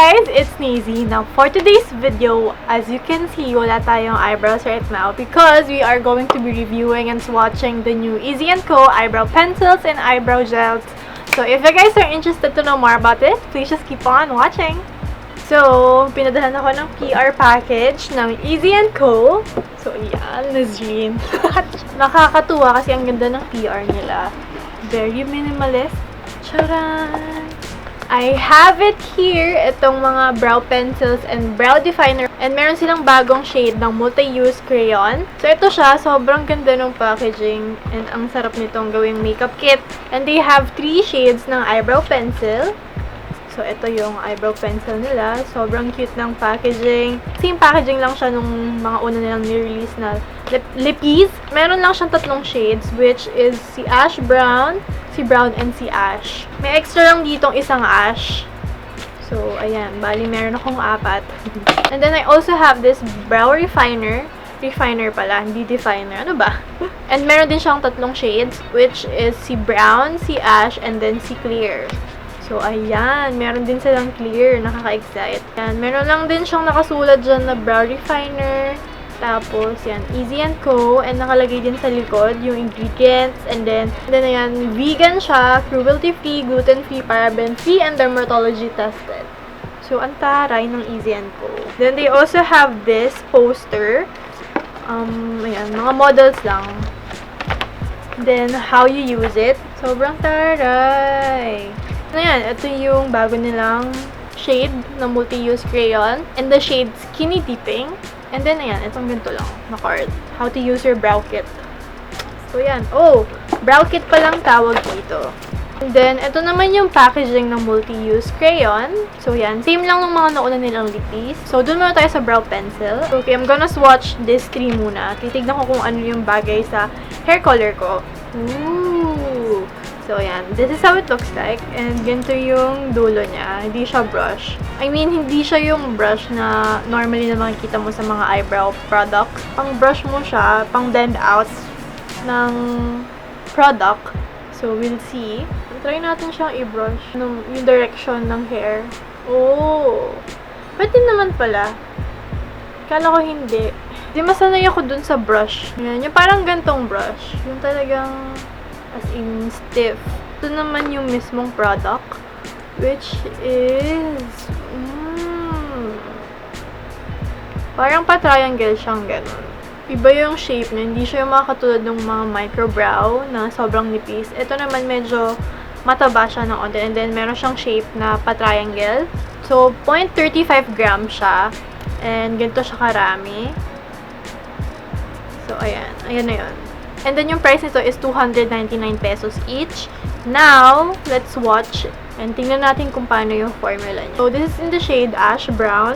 guys, it's Nazrene. Now for today's video, as you can see, wala tayong eyebrows right now because we are going to be reviewing and swatching the new Issy & Co eyebrow pencils and eyebrow gels. So if you guys are interested to know more about it, please just keep on watching. So, pinadala ako ng PR package ng Issy & Co. So, yan, Nazrene. Nakakatuwa kasi ang ganda ng PR nila. Very minimalist. Charan! I have it here, itong mga brow pencils and brow definer. And meron silang bagong shade ng Multiuse Crayon. So, ito siya. Sobrang ganda ng packaging. And ang sarap nitong gawing makeup kit. And they have 3 shades ng eyebrow pencil. So, ito yung eyebrow pencil nila. Sobrang cute ng packaging. Same packaging lang siya nung mga una nilang ni-release na lippies. Meron lang siyang 3 shades, which is si Ash Brown, si Brown, and si Ash. May extra lang ditong isang Ash. So, ayan. Bali, meron akong 4. And then, I also have this brow refiner. Refiner pala, hindi definer. Ano ba? And meron din siyang 3 shades, which is si Brown, si Ash, and then si Clear. So, ayan. Meron din silang clear. Nakaka-excite. Yan. Meron lang din siyang nakasulat dyan na brow refiner. Tapos, yan. Issy & Co. And nakalagay din sa likod yung ingredients. And then ayan. Vegan siya. Cruelty-free, gluten-free, paraben-free, and dermatology tested. So, ang taray ng Issy & Co. Then, they also have this poster. Ayan. Mga models lang. Then, how you use it. Sobrang taray. Ayan, ito yung bago nilang shade na Multiuse Crayon. And the shade Skinny Dipping. And then, ayan, itong ganito lang na card. How to use your brow kit. So, ayan. Oh, brow kit pa lang tawag dito. And then, ito naman yung packaging ng Multiuse Crayon. So, ayan. Same lang ng mga nauna nilang lippies. So, dun muna tayo sa brow pencil. Okay, I'm gonna swatch this 3 muna. Titignan ko kung ano yung bagay sa hair color ko. Ooh! So, ayan. This is how it looks like. And ganito yung dulo niya. Hindi siya brush. I mean, hindi siya yung brush na normally na makikita mo sa mga eyebrow products. Pang brush mo siya, pang blend out ng product. So, we'll see. Try natin siyang i-brush yung direction ng hair. Oh! Pwede naman pala. Kala ko hindi. Di masanay ako dun sa brush. Yan, yung parang gantong brush. Yung talagang as in stiff. Ito naman yung mismong product, which is parang pa-triangle siyang ganun. Iba yung shape niya. Hindi siya yung mga katulad ng mga microbrow na sobrang nipis. Ito naman medyo mataba siya ng onte. And then meron siyang shape na pa-triangle. So, 0.35 grams siya. And ganito siya karami. So, ayan. Ayan na yun. And then, yung price nito is 299 pesos each. Now, let's swatch. And tingnan natin kung paano yung formula niya. So, this is in the shade Ash Brown.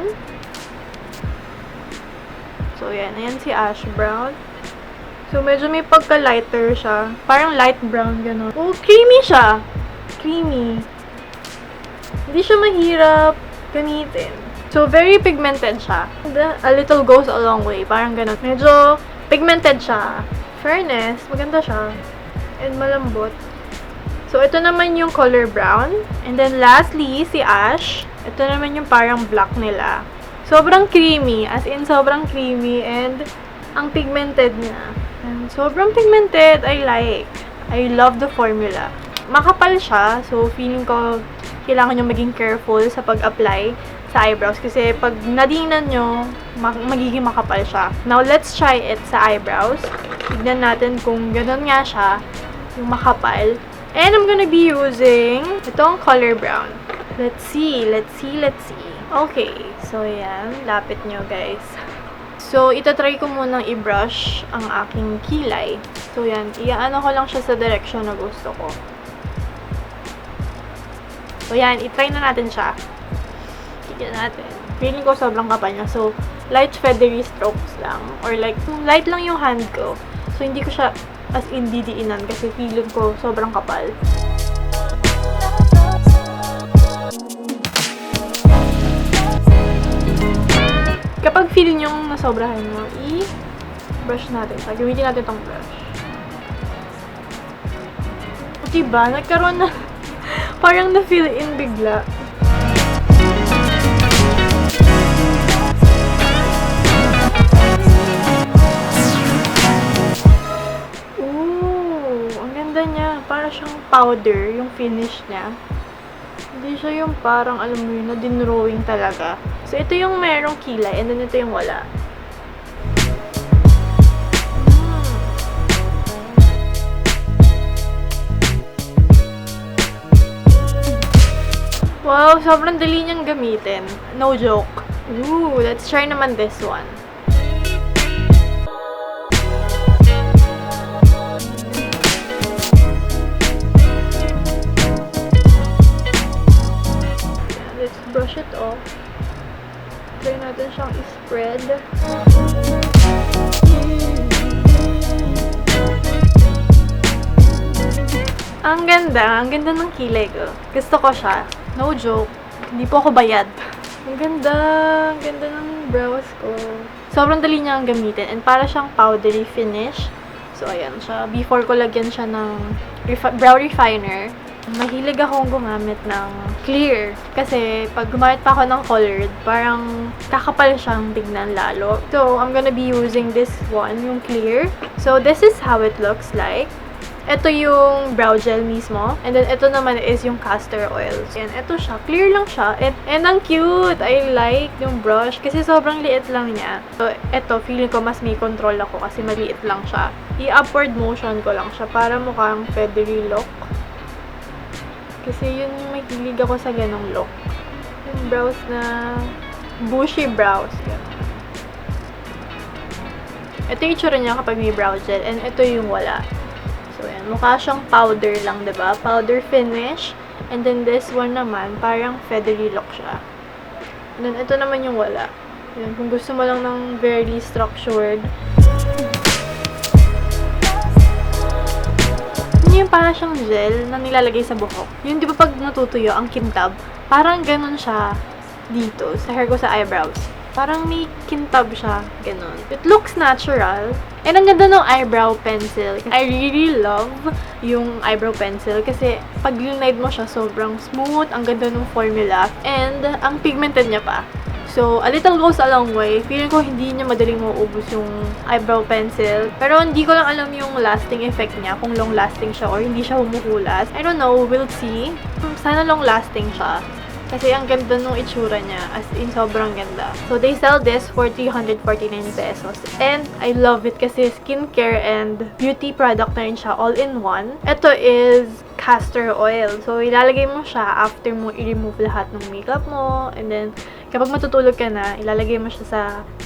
So, yan. Ayan si Ash Brown. So, medyo may pagka-lighter siya. Parang light brown, gano'n. Oh, creamy siya. Creamy. Hindi siya mahirap gamitin. So, very pigmented siya. And a little goes a long way. Parang gano'n. Medyo pigmented siya. Fairness, maganda siya. And malambot. So, ito naman yung color brown. And then, lastly, si Ash. Ito naman yung parang black nila. Sobrang creamy. As in, sobrang creamy. And, ang pigmented niya. And, sobrang pigmented. I like. I love the formula. Makapal siya. So, feeling ko, kailangan nyo maging careful sa pag-apply sa eyebrows. Kasi, pag nadinan nyo, magiging makapal siya. Now, let's try it sa eyebrows. Tignan natin kung gano'n nga siya, yung makapal. And I'm gonna be using itong color brown. Let's see, let's see, let's see. Okay, so yan, lapit nyo guys. So, itatry ko munang i-brush ang aking kilay. So yan, iaano ko lang siya sa direction na gusto ko. So yan, itry na natin siya. Tignan natin. Feeling ko sobrang kapal niya. So, light feathery strokes lang. Or like, light lang yung hand ko. So, hindi ko siya as in didiinan kasi feeling ko sobrang kapal. Kapag feel nyo nasobrahan mo, i-brush natin. Gamitin natin tong brush. Diba? Nagkaroon na parang na-fill in bigla. siyang powder, yung finish niya. Hindi siya yung parang, alam mo yun, na dinrawing talaga. So, ito yung merong kilay, and then ito yung wala. Wow, sobrang dali niyang gamitin. No joke. Ooh, let's try naman this one. Let's brush it off. Try natin siyang i-spread. Ang ganda ng kilay ko. Gusto ko siya. No joke. Hindi po ako bayad. Ang ganda ng brows ko. Sobrang dali niya ang gamitin and para siyang powdery finish. So, ayan siya. Before ko lagyan siya ng brow refiner, mahilig akong gumamit ng clear. Kasi, pag gumamit pa ako ng colored, parang kakapal siyang tignan lalo. So, I'm gonna be using this one, yung clear. So, this is how it looks like. Ito yung brow gel mismo. And then, ito naman is yung castor oil. And ito siya. Clear lang siya. And ang cute! I like yung brush. Kasi sobrang liit lang niya. So, ito, feeling ko mas may control ako kasi maliit lang siya. I-upward motion ko lang siya para mukhang feathery look. Kasi yun yung mahilig ako sa ganong look. Yung brows na bushy brows. Ito yung itsura niya kapag may brow gel. And ito yung wala. So, yan. Mukha siyang powder lang, diba? Powder finish. And then, this one naman, parang feathery look siya. And then, ito naman yung wala. Yan. Kung gusto mo lang ng very structured. Yun yung parang siyang gel na nilalagay sa buhok. Yun, di ba pag natutuyo, ang kintab, parang ganun siya dito, sa hair ko sa eyebrows. Parang may kintab siya, ganun. It looks natural. And ang ganda ng eyebrow pencil. I really love yung eyebrow pencil kasi pag linide mo siya, sobrang smooth. Ang ganda ng formula. And ang pigmented niya pa. So, a little goes a long way. Feeling ko hindi niya madaling mauubos yung eyebrow pencil. Pero hindi ko lang alam yung lasting effect niya. Kung long lasting siya or hindi siya humuhulas. I don't know. We'll see. Sana long lasting siya. Kasi ang ganda nung itsura niya. As in, sobrang ganda. So, they sell this for 349 pesos. And I love it kasi skincare and beauty product na rin siya all in one. Ito is castor oil. So, ilalagay mo siya after mo i-remove lahat ng makeup mo. And then, kapag matutulog ka na, ilalagay mo siya sa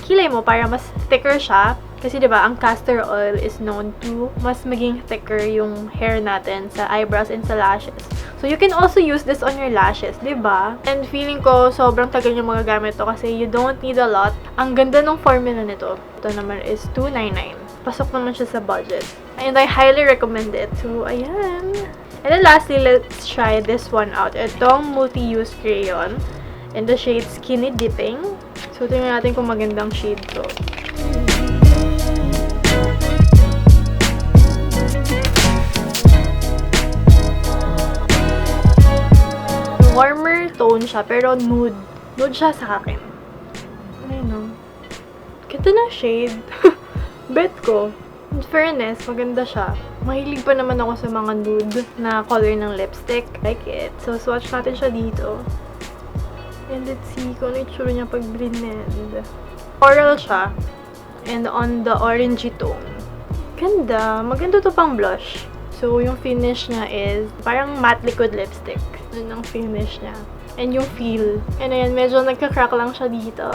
kilay mo para mas thicker siya. Kasi, diba, ang castor oil is known to mas maging thicker yung hair natin sa eyebrows and sa lashes. So, you can also use this on your lashes, diba? And feeling ko, sobrang tagal yung magagamit to kasi you don't need a lot. Ang ganda ng formula nito. Ito naman is $2.99. Pasok naman siya sa budget. And I highly recommend it. So, ayan. And then lastly, let's try this one out. Itong Multiuse Crayon in the shade Skinny Dipping. So, tingnan natin kung magandang shade to. Warmer tone siya, pero nude. Nude siya sa akin. Ayun o. Ganda ng shade. Bet ko. In fairness, maganda siya. Mahilig pa naman ako sa mga nude na color ng lipstick. Like it. So, swatch natin siya dito. And let's see kung ano itsura niya pag blend. Coral siya. And on the orangey tone. Ganda. Maganda to pang blush. So, yung finish niya is parang matte liquid lipstick. Yun ang finish niya. And yung feel. And ayan, medyo nagka-crack lang siya dito.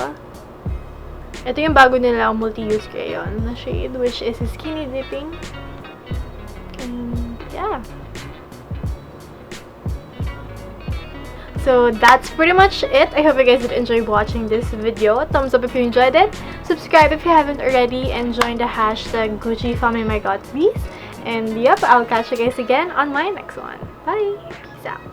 Ito yung bago nila, Multiuse Crayon na shade, which is Skinny Dipping. And, yeah. So, that's pretty much it. I hope you guys did enjoy watching this video. Thumbs up if you enjoyed it. Subscribe if you haven't already. And join the hashtag GucciFamilyMyGodsbees. And yep, I'll catch you guys again on my next one. Bye! Peace out!